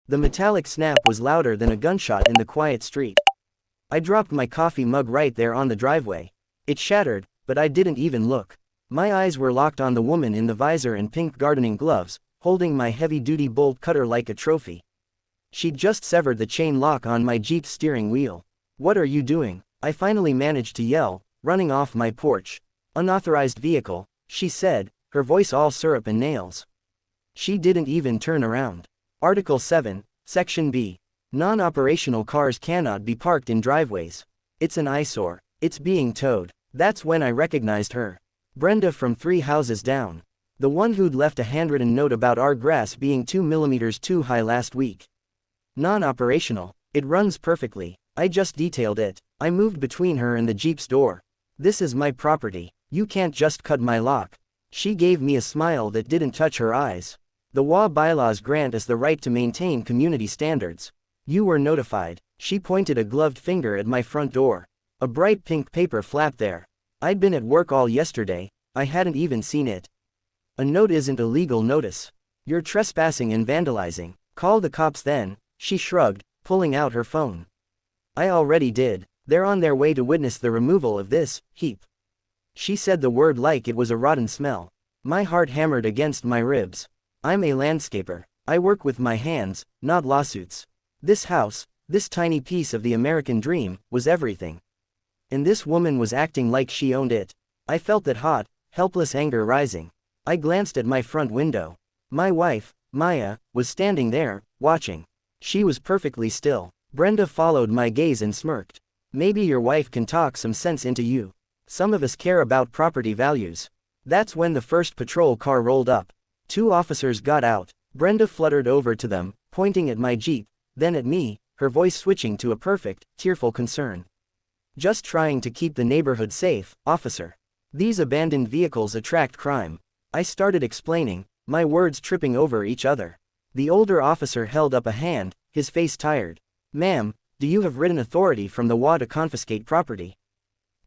The metallic snap was louder than a gunshot in the quiet street. I dropped my coffee mug right there on the driveway. It shattered, but I didn't even look. My eyes were locked on the woman in the visor and pink gardening gloves, holding my heavy-duty bolt cutter like a trophy. She'd just severed the chain lock on my Jeep's steering wheel. "What are you doing?" I finally managed to yell, running off my porch. "Unauthorized vehicle," she said, her voice all syrup and nails. She didn't even turn around. Article 7, Section B. Non-operational cars cannot be parked in driveways. It's an eyesore. It's being towed. That's when I recognized her. Brenda from 3 houses down. The one who'd left a handwritten note about our grass being 2 millimeters too high last week. Non-operational. It runs perfectly. I just detailed it. I moved between her and the Jeep's door. "This is my property. You can't just cut my lock." She gave me a smile that didn't touch her eyes. "The HOA bylaws grant us the right to maintain community standards. You were notified." She pointed a gloved finger at my front door. A bright pink paper flapped there. I'd been at work all yesterday. I hadn't even seen it. "A note isn't a legal notice. You're trespassing and vandalizing. Call the cops then," she shrugged, pulling out her phone. "I already did. They're on their way to witness the removal of this heap." She said the word like it was a rotten smell. My heart hammered against my ribs. I'm a landscaper. I work with my hands, not lawsuits. This house, this tiny piece of the American dream, was everything. And this woman was acting like she owned it. I felt that hot, helpless anger rising. I glanced at my front window. My wife, Maya, was standing there, watching. She was perfectly still. Brenda followed my gaze and smirked. "Maybe your wife can talk some sense into you. Some of us care about property values." That's when the first patrol car rolled up. 2 officers got out. Brenda fluttered over to them, pointing at my Jeep, then at me, her voice switching to a perfect, tearful concern. "Just trying to keep the neighborhood safe, officer. These abandoned vehicles attract crime." I started explaining, my words tripping over each other. The older officer held up a hand, his face tired. "Ma'am, do you have written authority from the HOA to confiscate property?"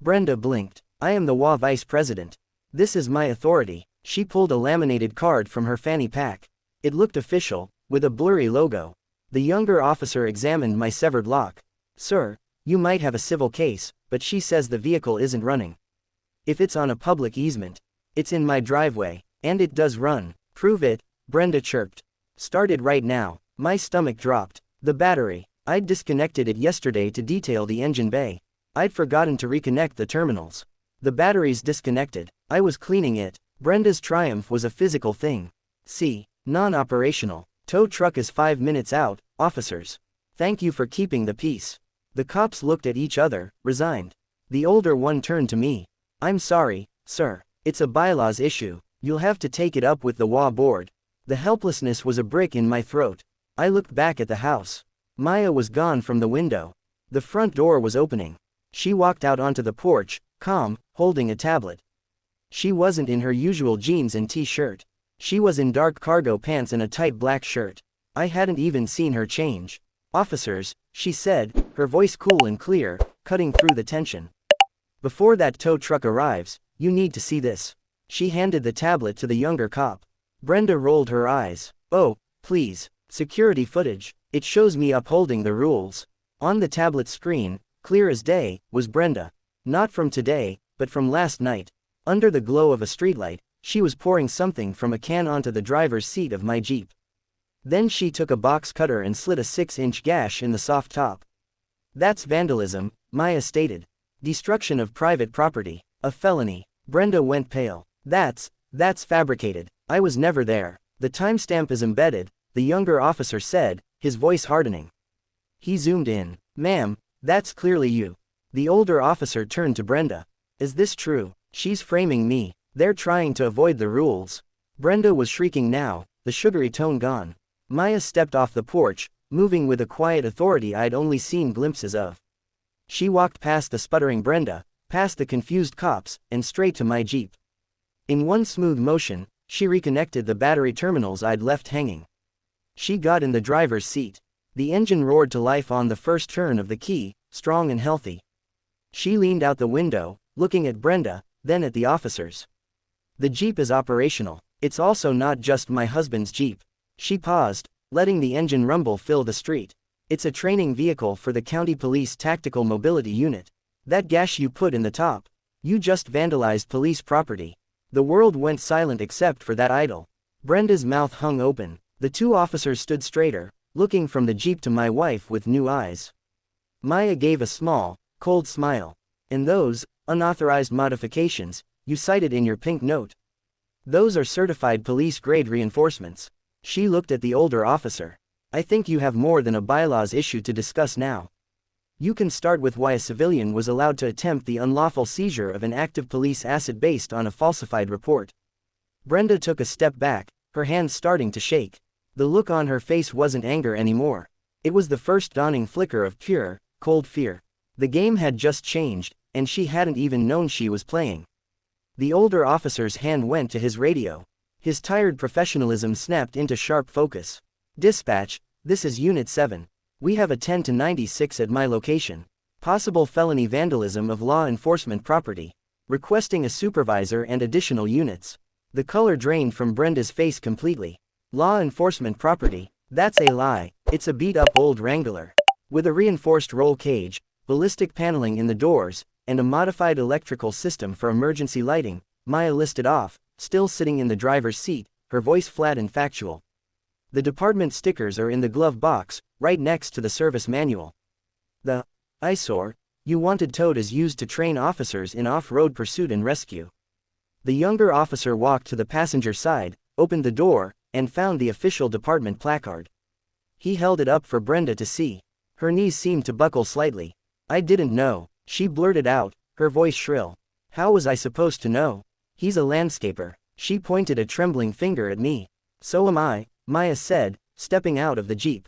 Brenda blinked. "I am the HOA vice president. This is my authority." She pulled a laminated card from her fanny pack. It looked official, with a blurry logo. The younger officer examined my severed lock. "Sir, you might have a civil case, but she says the vehicle isn't running. If it's on a public easement. It's in my driveway, and it does run." "Prove it," Brenda chirped. "Started right now." My stomach dropped. The battery. I'd disconnected it yesterday to detail the engine bay. I'd forgotten to reconnect the terminals. The battery's disconnected. I was cleaning it. Brenda's triumph was a physical thing. "See, non-operational. Tow truck is 5 minutes out, officers. Thank you for keeping the peace." The cops looked at each other, resigned. The older one turned to me. "I'm sorry, sir. It's a bylaws issue. You'll have to take it up with the HOA board." The helplessness was a brick in my throat. I looked back at the house. Maya was gone from the window. The front door was opening. She walked out onto the porch, calm, holding a tablet. She wasn't in her usual jeans and t-shirt. She was in dark cargo pants and a tight black shirt. I hadn't even seen her change. "Officers," she said, her voice cool and clear, cutting through the tension. "Before that tow truck arrives, you need to see this." She handed the tablet to the younger cop. Brenda rolled her eyes. "Oh, please. Security footage. It shows me upholding the rules." On the tablet screen, clear as day, was Brenda. Not from today, but from last night. Under the glow of a streetlight, she was pouring something from a can onto the driver's seat of my Jeep. Then she took a box cutter and slit a 6-inch gash in the soft top. "That's vandalism," Maya stated. "Destruction of private property. A felony." Brenda went pale. That's fabricated. I was never there." "The timestamp is embedded," the younger officer said, his voice hardening. He zoomed in. "Ma'am, that's clearly you." The older officer turned to Brenda. "Is this true? She's framing me. They're trying to avoid the rules." Brenda was shrieking now, the sugary tone gone. Maya stepped off the porch, moving with a quiet authority I'd only seen glimpses of. She walked past the sputtering Brenda, past the confused cops, and straight to my Jeep. In one smooth motion, she reconnected the battery terminals I'd left hanging. She got in the driver's seat. The engine roared to life on the first turn of the key, strong and healthy. She leaned out the window, looking at Brenda, then at the officers. "The Jeep is operational. It's also not just my husband's Jeep." She paused, letting the engine rumble fill the street. It's a training vehicle for the county police tactical mobility unit. That gash you put in the top. You just vandalized police property. The world went silent except for that idol. Brenda's mouth hung open. The two officers stood straighter, looking from the Jeep to my wife with new eyes. Maya gave a small, cold smile. And those, unauthorized modifications, you cited in your pink note. Those are certified police-grade reinforcements. She looked at the older officer. I think you have more than a bylaws issue to discuss now. You can start with why a civilian was allowed to attempt the unlawful seizure of an active police asset based on a falsified report. Brenda took a step back, her hands starting to shake. The look on her face wasn't anger anymore. It was the first dawning flicker of pure, cold fear. The game had just changed, and she hadn't even known she was playing. The older officer's hand went to his radio. His tired professionalism snapped into sharp focus. Dispatch, this is Unit 7. We have a 10 to 96 at my location. Possible felony vandalism of law enforcement property. Requesting a supervisor and additional units. The color drained from Brenda's face completely. Law enforcement property? That's a lie. It's a beat-up old Wrangler. With a reinforced roll cage, ballistic paneling in the doors, and a modified electrical system for emergency lighting, Maya listed off, still sitting in the driver's seat, her voice flat and factual. The department stickers are in the glove box, right next to the service manual. The eyesore you wanted towed is used to train officers in off-road pursuit and rescue. The younger officer walked to the passenger side, opened the door, and found the official department placard. He held it up for Brenda to see. Her knees seemed to buckle slightly. I didn't know, she blurted out, her voice shrill. How was I supposed to know? He's a landscaper. She pointed a trembling finger at me. So am I, Maya said, stepping out of the Jeep.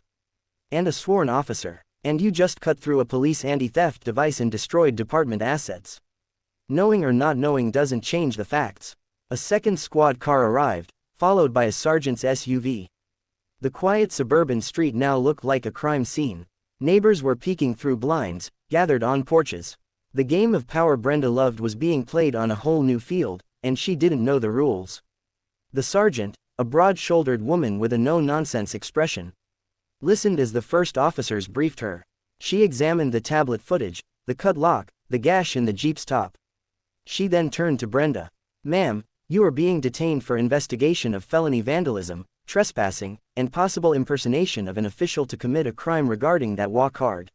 And a sworn officer. And you just cut through a police anti-theft device and destroyed department assets. Knowing or not knowing doesn't change the facts. A second squad car arrived, followed by a sergeant's SUV. The quiet suburban street now looked like a crime scene. Neighbors were peeking through blinds, gathered on porches. The game of power Brenda loved was being played on a whole new field, and she didn't know the rules. The sergeant, a broad-shouldered woman with a no-nonsense expression, listened as the first officers briefed her. She examined the tablet footage, the cut lock, the gash in the Jeep's top. She then turned to Brenda. Ma'am, you are being detained for investigation of felony vandalism, trespassing, and possible impersonation of an official to commit a crime regarding that walk card.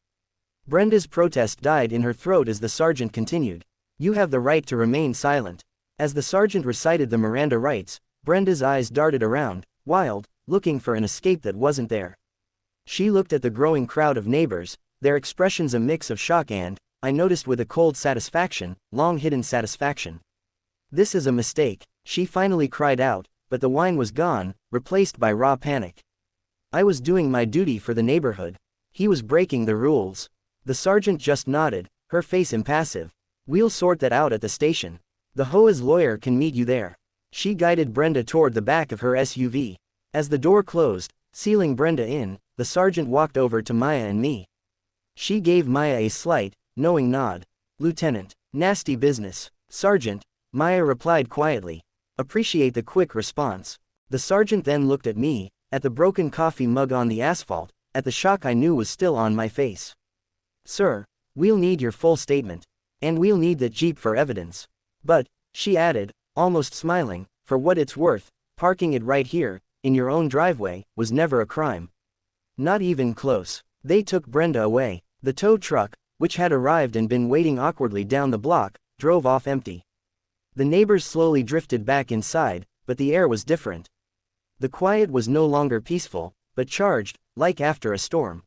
Brenda's protest died in her throat as the sergeant continued. You have the right to remain silent. As the sergeant recited the Miranda rights, Brenda's eyes darted around, wild, looking for an escape that wasn't there. She looked at the growing crowd of neighbors, their expressions a mix of shock and, I noticed with a cold satisfaction, long-hidden satisfaction. This is a mistake, she finally cried out, but the wine was gone, replaced by raw panic. I was doing my duty for the neighborhood. He was breaking the rules. The sergeant just nodded, her face impassive. We'll sort that out at the station. The HOA's lawyer can meet you there. She guided Brenda toward the back of her SUV. As the door closed, sealing Brenda in, the sergeant walked over to Maya and me. She gave Maya a slight, knowing nod. Lieutenant, nasty business. Sergeant, Maya replied quietly. Appreciate the quick response. The sergeant then looked at me, at the broken coffee mug on the asphalt, at the shock I knew was still on my face. Sir, we'll need your full statement. And we'll need that Jeep for evidence. But, she added, almost smiling, for what it's worth, parking it right here, in your own driveway, was never a crime. Not even close. They took Brenda away. The tow truck, which had arrived and been waiting awkwardly down the block, drove off empty. The neighbors slowly drifted back inside, but the air was different. The quiet was no longer peaceful, but charged, like after a storm.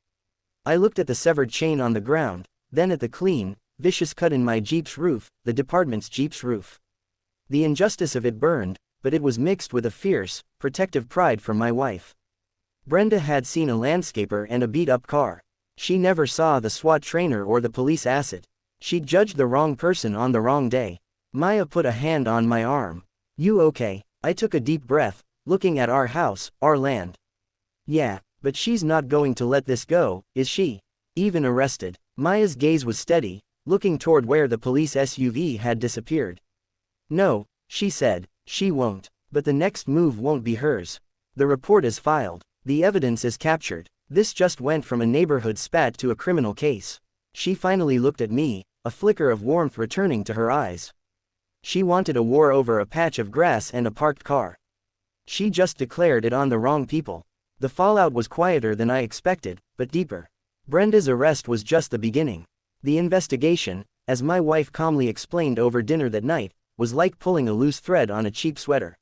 I looked at the severed chain on the ground, then at the clean, vicious cut in my Jeep's roof, the department's Jeep's roof. The injustice of it burned, but it was mixed with a fierce, protective pride for my wife. Brenda had seen a landscaper and a beat-up car. She never saw the SWAT trainer or the police asset. She'd judged the wrong person on the wrong day. Maya put a hand on my arm. You okay? I took a deep breath, looking at our house, our land. Yeah, but she's not going to let this go, is she? Even arrested. Maya's gaze was steady, looking toward where the police SUV had disappeared. No, she said, she won't. But the next move won't be hers. The report is filed. The evidence is captured. This just went from a neighborhood spat to a criminal case. She finally looked at me, a flicker of warmth returning to her eyes. She wanted a war over a patch of grass and a parked car. She just declared it on the wrong people. The fallout was quieter than I expected, but deeper. Brenda's arrest was just the beginning. The investigation, as my wife calmly explained over dinner that night, was like pulling a loose thread on a cheap sweater.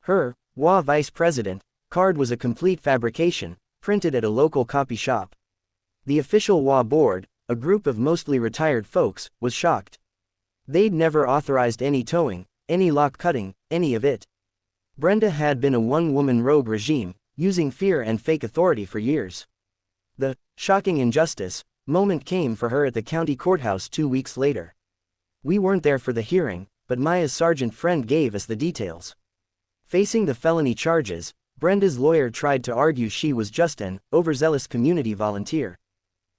Her HOA vice president card was a complete fabrication, printed at a local copy shop. The official HOA board, a group of mostly retired folks, was shocked. They'd never authorized any towing, any lock cutting, any of it. Brenda had been a one-woman rogue regime, using fear and fake authority for years. The shocking injustice moment came for her at the county courthouse 2 weeks later. We weren't there for the hearing, but Maya's sergeant friend gave us the details. Facing the felony charges, Brenda's lawyer tried to argue she was just an overzealous community volunteer.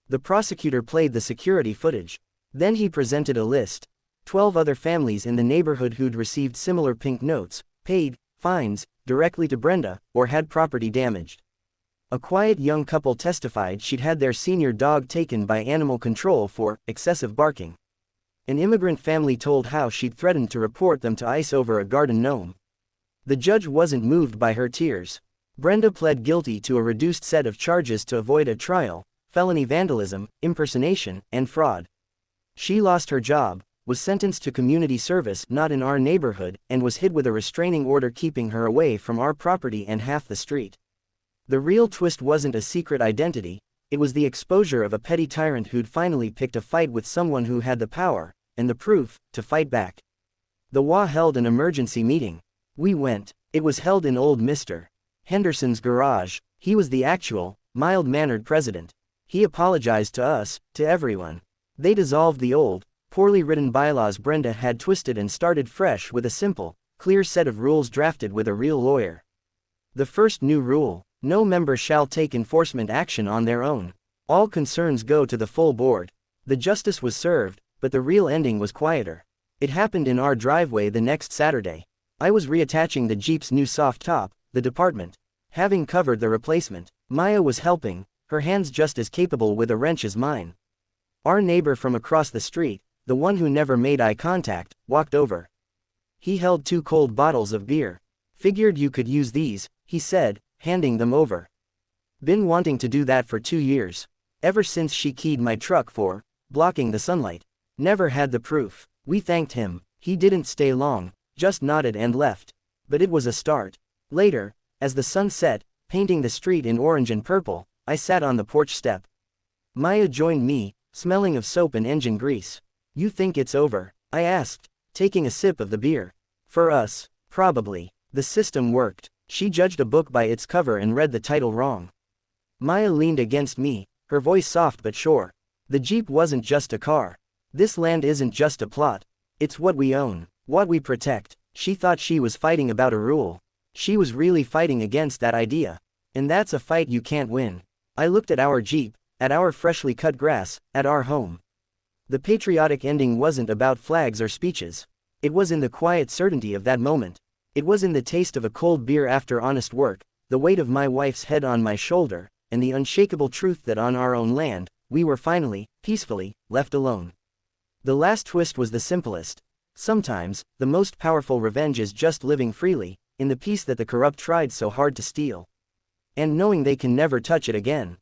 The prosecutor played the security footage. Then he presented a list. 12 other families in the neighborhood who'd received similar pink notes, paid fines directly to Brenda, or had property damaged. A quiet young couple testified she'd had their senior dog taken by animal control for excessive barking. An immigrant family told how she'd threatened to report them to ICE over a garden gnome. The judge wasn't moved by her tears. Brenda pled guilty to a reduced set of charges to avoid a trial: felony vandalism, impersonation, and fraud. She lost her job, was sentenced to community service not in our neighborhood, and was hit with a restraining order keeping her away from our property and half the street. The real twist wasn't a secret identity, it was the exposure of a petty tyrant who'd finally picked a fight with someone who had the power, and the proof, to fight back. The HOA held an emergency meeting. We went. It was held in old Mr. Henderson's garage. He was the actual, mild-mannered president. He apologized to us, to everyone. They dissolved the old, poorly written bylaws Brenda had twisted and started fresh with a simple, clear set of rules drafted with a real lawyer. The first new rule: no member shall take enforcement action on their own. All concerns go to the full board. The justice was served, but the real ending was quieter. It happened in our driveway the next Saturday. I was reattaching the Jeep's new soft top, the department having covered the replacement. Maya was helping, her hands just as capable with a wrench as mine. Our neighbor from across the street, the one who never made eye contact, walked over. He held 2 cold bottles of beer. Figured you could use these, he said, handing them over. Been wanting to do that for 2 years. Ever since she keyed my truck for blocking the sunlight. Never had the proof. We thanked him. He didn't stay long, just nodded and left. But it was a start. Later, as the sun set, painting the street in orange and purple, I sat on the porch step. Maya joined me, smelling of soap and engine grease. "You think it's over?" I asked, taking a sip of the beer. "For us, probably. The system worked." She judged a book by its cover and read the title wrong. Maya leaned against me, her voice soft but sure. "The Jeep wasn't just a car. This land isn't just a plot. It's what we own, what we protect." She thought she was fighting about a rule. She was really fighting against that idea. And that's a fight you can't win. I looked at our Jeep, at our freshly cut grass, at our home. The patriotic ending wasn't about flags or speeches. It was in the quiet certainty of that moment. It was in the taste of a cold beer after honest work, the weight of my wife's head on my shoulder, and the unshakable truth that on our own land, we were finally, peacefully, left alone. The last twist was the simplest. Sometimes, the most powerful revenge is just living freely, in the peace that the corrupt tried so hard to steal. And knowing they can never touch it again.